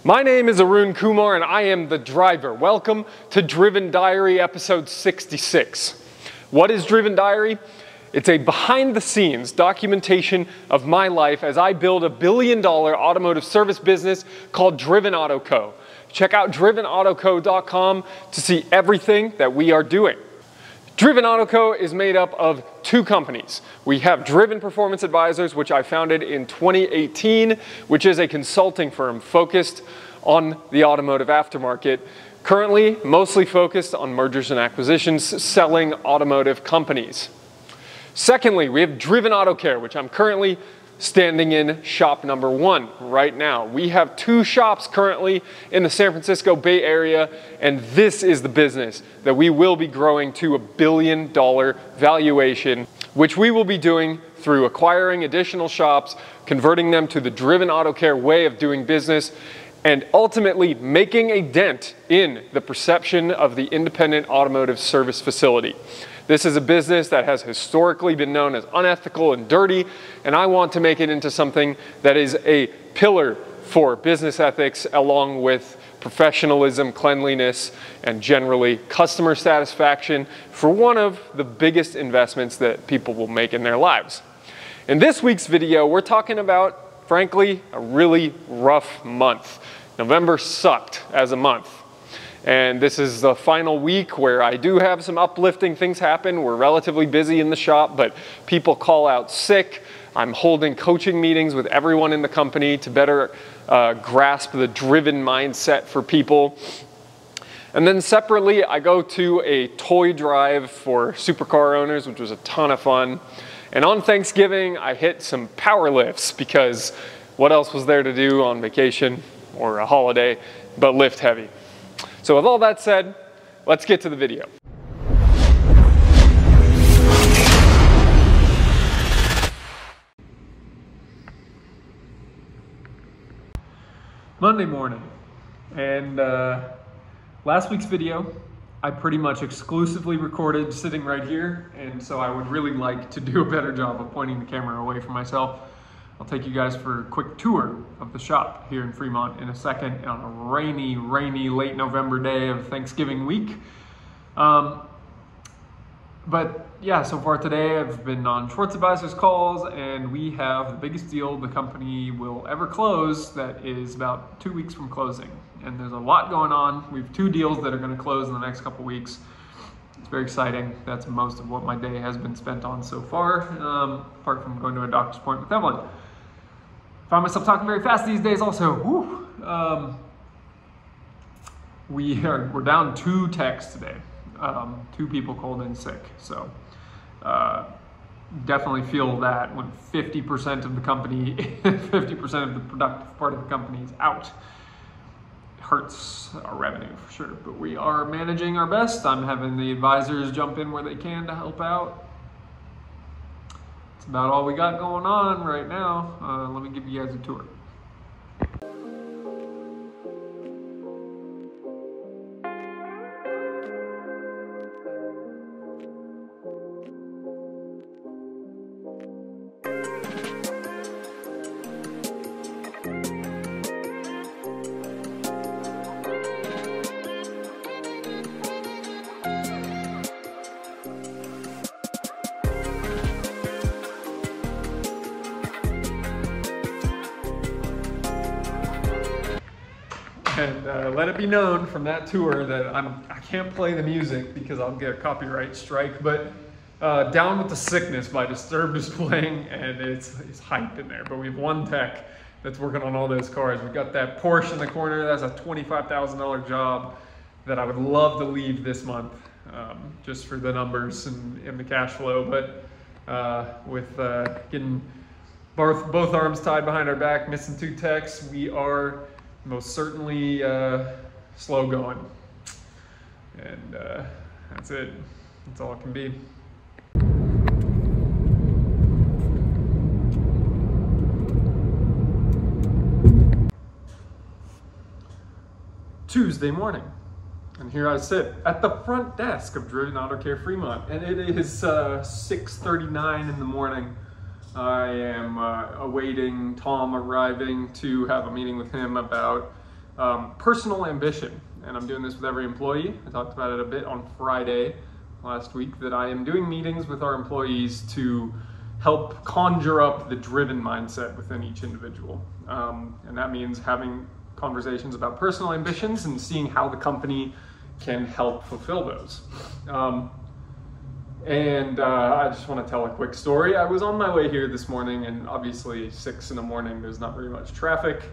My name is Arun Kumar and I am the driver. Welcome to Driven Diary episode 66. What is Driven Diary? It's a behind the scenes documentation of my life as I build a $1 billion automotive service business called Driven Auto Co. Check out drivenautoco.com to see everything that we are doing. Driven Auto Co. is made up of two companies. We have Driven Performance Advisors, which I founded in 2018, which is a consulting firm focused on the automotive aftermarket, currently mostly focused on mergers and acquisitions, selling automotive companies. Secondly, we have Driven Auto Care, which I'm currently standing in shop number 1 right now. We have 2 shops currently in the San Francisco Bay Area, and this is the business that we will be growing to a $1 billion valuation, which we will be doing through acquiring additional shops, converting them to the Driven Auto Care way of doing business, and ultimately making a dent in the perception of the independent automotive service facility. This is a business that has historically been known as unethical and dirty, and I want to make it into something that is a pillar for business ethics along with professionalism, cleanliness, and generally customer satisfaction for one of the biggest investments that people will make in their lives. In this week's video, we're talking about, frankly, a really rough month. November sucked as a month. And this is the final week where I do have some uplifting things happen. We're relatively busy in the shop, but people call out sick. I'm holding coaching meetings with everyone in the company to better grasp the driven mindset for people. And then separately, I go to a toy drive for supercar owners, which was a ton of fun. And on Thanksgiving, I hit some power lifts because what else was there to do on vacation or a holiday but lift heavy? So with all that said, let's get to the video. Monday morning, and last week's video, I pretty much exclusively recorded sitting right here, and so I would really like to do a better job of pointing the camera away from myself. I'll take you guys for a quick tour of the shop here in Fremont in a second on a rainy late November day of Thanksgiving week. But yeah, so far today I've been on Schwartz Advisors calls, and we have the biggest deal the company will ever close that is about 2 weeks from closing. And there's a lot going on. We have 2 deals that are going to close in the next couple weeks. It's very exciting. That's most of what my day has been spent on so far, apart from going to a doctor's appointment with Evelyn. Found myself talking very fast these days also. We're down 2 techs today. 2 people called in sick. So definitely feel that when 50% of the company, 50% of the productive part of the company is out. It hurts our revenue for sure, but we are managing our best. I'm having the advisors jump in where they can to help out. About all we got going on right now. Let me give you guys a tour. And let it be known from that tour that I can't play the music because I'll get a copyright strike, but Down with the Sickness by Disturbed is playing, and it's hype in there. But we have 1 tech that's working on all those cars. We've got that Porsche in the corner. That's a $25,000 job that I would love to leave this month, just for the numbers and the cash flow. But with getting both arms tied behind our back, missing 2 techs, we are most certainly slow going, and that's it. That's all it can be. Tuesday morning, and here I sit at the front desk of Driven Auto Care Fremont, and it is 6:39 in the morning. I am awaiting Tom arriving to have a meeting with him about personal ambition. And I'm doing this with every employee. I talked about it a bit on Friday last week, that I am doing meetings with our employees to help conjure up the driven mindset within each individual. And that means having conversations about personal ambitions and seeing how the company can help fulfill those. I just want to tell a quick story. I was on my way here this morning, and obviously 6 in the morning, there's not very much traffic.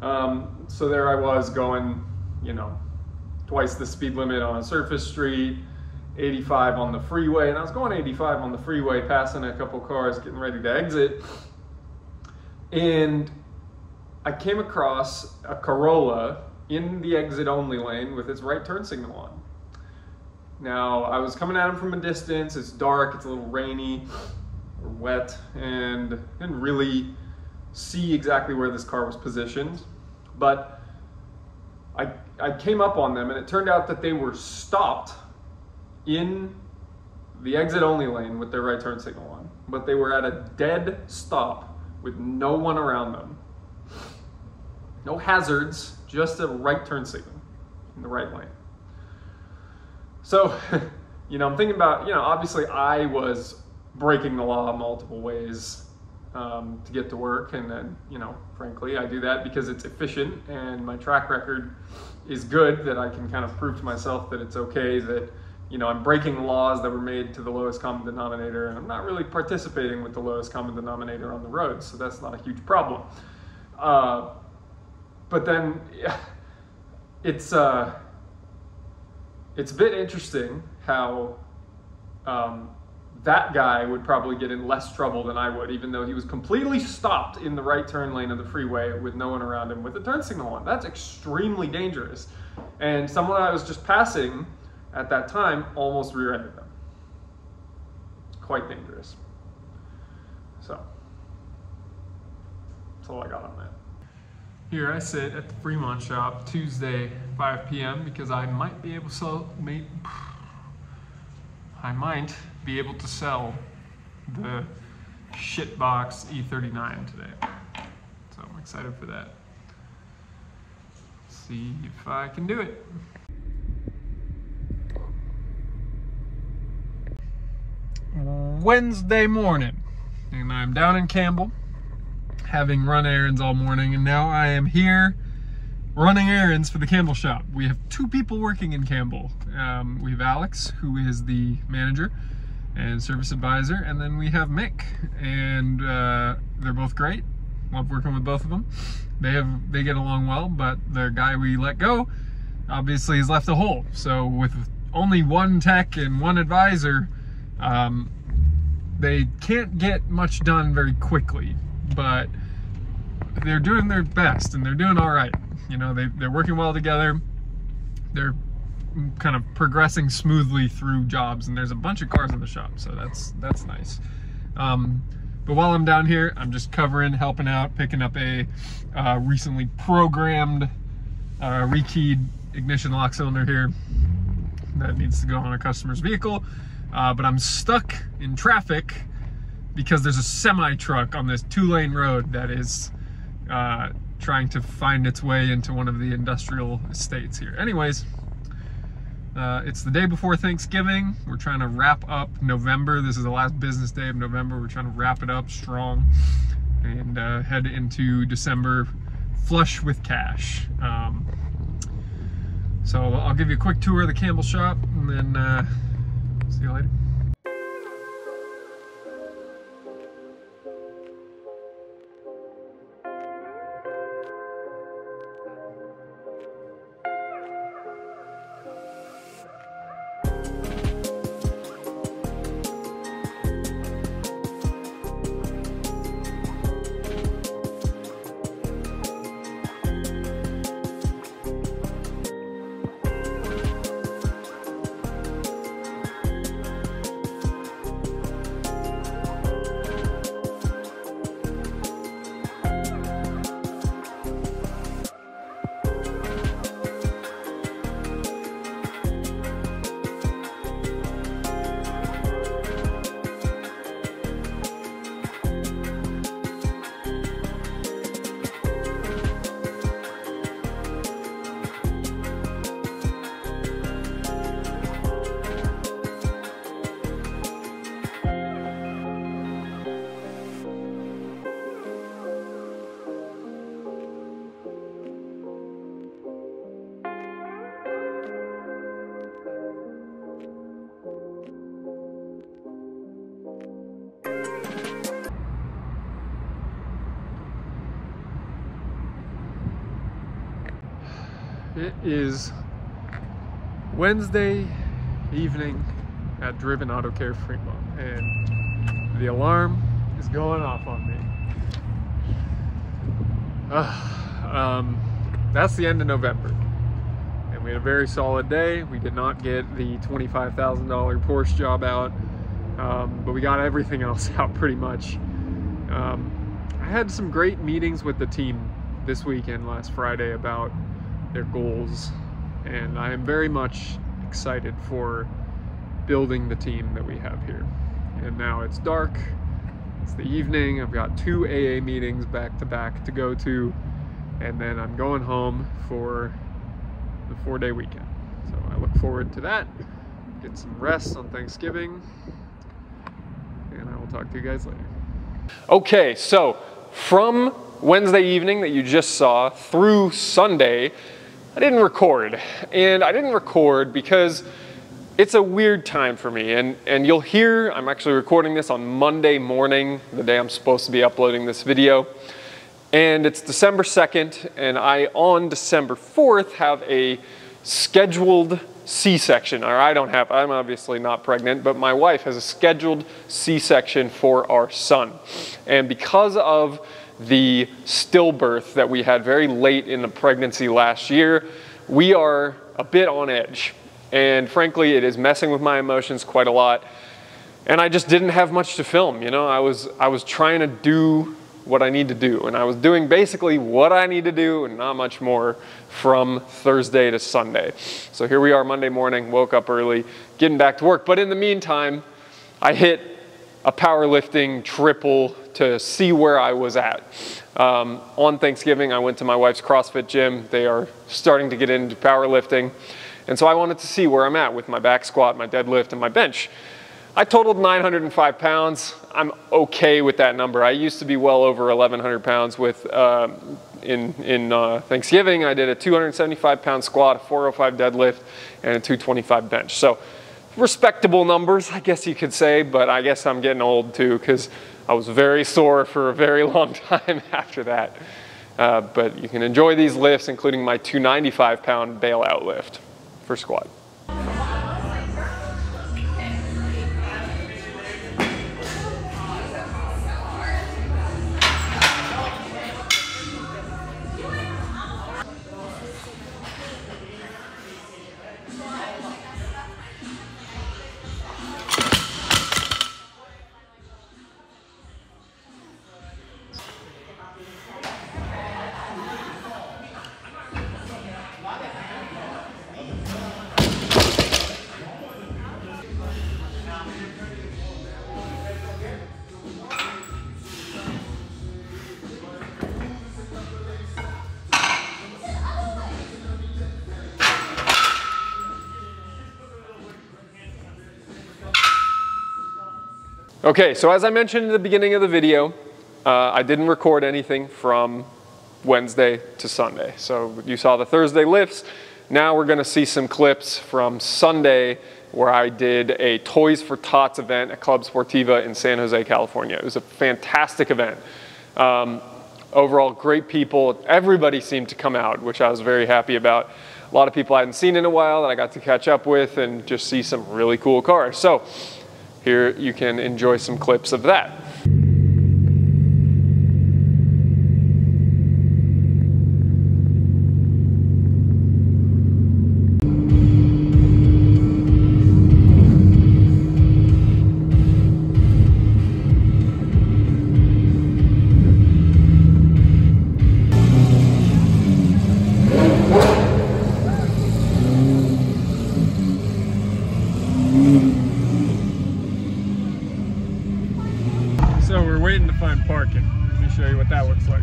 So there I was going, twice the speed limit on a surface street, 85 on the freeway, and I was going 85 on the freeway, passing a couple cars, getting ready to exit. And I came across a Corolla in the exit only lane with its right turn signal on. Now, I was coming at him from a distance. It's dark, it's a little rainy or wet, and didn't really see exactly where this car was positioned. But I came up on them, and it turned out that they were stopped in the exit only lane with their right turn signal on. But they were at a dead stop with no one around them. No hazards, just a right turn signal in the right lane. So, I'm thinking about, obviously I was breaking the law multiple ways to get to work. And then, frankly, I do that because it's efficient and my track record is good, that I can kind of prove to myself that it's okay, that, I'm breaking laws that were made to the lowest common denominator, and I'm not really participating with the lowest common denominator on the road. So that's not a huge problem. But then it's a bit interesting how that guy would probably get in less trouble than I would, even though he was completely stopped in the right turn lane of the freeway with no one around him with a turn signal on. That's extremely dangerous. And someone I was just passing at that time almost rear-ended them. Quite dangerous. So, that's all I got on that. Here I sit at the Fremont shop Tuesday, 5 p.m. because I might be able to sell the shitbox E39 today. So I'm excited for that. See if I can do it. Wednesday morning, and I'm down in Campbell, having run errands all morning, and now I am here running errands for the Campbell shop. We have 2 people working in Campbell. We have Alex, who is the manager and service advisor, and then we have Mick, and they're both great. Love working with both of them. They get along well, but the guy we let go obviously has left a hole. So with only 1 tech and 1 advisor, they can't get much done very quickly, but they're doing their best and they're doing all right. They're working well together. They're kind of progressing smoothly through jobs, and there's a bunch of cars in the shop, so that's nice. But while I'm down here, I'm just helping out, picking up a recently programmed rekeyed ignition lock cylinder here that needs to go on a customer's vehicle. But I'm stuck in traffic because there's a semi-truck on this 2-lane road that is trying to find its way into one of the industrial estates here. Anyways, it's the day before Thanksgiving. We're trying to wrap up November. This is the last business day of November. We're trying to wrap it up strong and head into December flush with cash. So I'll give you a quick tour of the Campbell shop, and then see you later. It is Wednesday evening at Driven Auto Care Fremont, and the alarm is going off on me. That's the end of November, and we had a very solid day. We did not get the $25,000 Porsche job out, but we got everything else out pretty much. I had some great meetings with the team this weekend, last Friday, about their goals, and I am very much excited for building the team that we have here. And now it's dark, it's the evening, I've got 2 AA meetings back to back to go to, and then I'm going home for the 4-day weekend. So I look forward to that, get some rest on Thanksgiving, and I will talk to you guys later. Okay, so from Wednesday evening that you just saw through Sunday, I didn't record. And I didn't record because it's a weird time for me. And you'll hear, I'm actually recording this on Monday morning, the day I'm supposed to be uploading this video. And it's December 2nd, and I, on December 4th, have a scheduled C-section. Or I'm obviously not pregnant, but my wife has a scheduled C-section for our son. And because of the stillbirth that we had very late in the pregnancy last year, we are a bit on edge. And frankly, it is messing with my emotions quite a lot. And I just didn't have much to film, you know? I was trying to do what I need to do, and I was doing basically what I need to do and not much more from Thursday to Sunday. So here we are Monday morning, woke up early, getting back to work. But in the meantime, I hit a powerlifting triple to see where I was at. On Thanksgiving, I went to my wife's CrossFit gym. They are starting to get into powerlifting. And so I wanted to see where I'm at with my back squat, my deadlift, and my bench. I totaled 905 pounds. I'm okay with that number. I used to be well over 1,100 pounds with, in Thanksgiving, I did a 275 pound squat, a 405 deadlift, and a 225 bench. So respectable numbers, I guess you could say, but I guess I'm getting old too, because I was very sore for a very long time after that. But you can enjoy these lifts, including my 295 pound bailout lift for squat. Okay, so as I mentioned in the beginning of the video, I didn't record anything from Wednesday to Sunday. So you saw the Thursday lifts. Now we're gonna see some clips from Sunday where I did a Toys for Tots event at Club Sportiva in San Jose, California. It was a fantastic event. Overall, great people. Everybody seemed to come out, which I was very happy about. A lot of people I hadn't seen in a while that I got to catch up with and just see some really cool cars. So here you can enjoy some clips of that. So we're waiting to find parking. Let me show you what that looks like.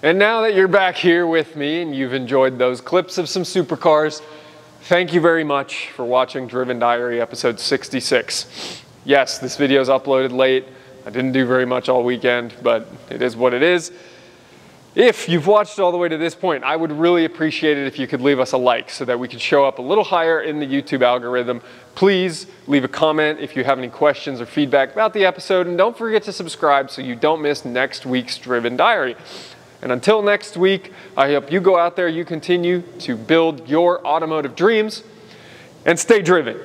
And now that you're back here with me and you've enjoyed those clips of some supercars, thank you very much for watching Driven Diary episode 66. Yes, this video is uploaded late. I didn't do very much all weekend, but it is what it is. If you've watched all the way to this point, I would really appreciate it if you could leave us a like so that we could show up a little higher in the YouTube algorithm. Please leave a comment if you have any questions or feedback about the episode, and don't forget to subscribe so you don't miss next week's Driven Diary. And until next week, I hope you go out there, you continue to build your automotive dreams, and stay driven.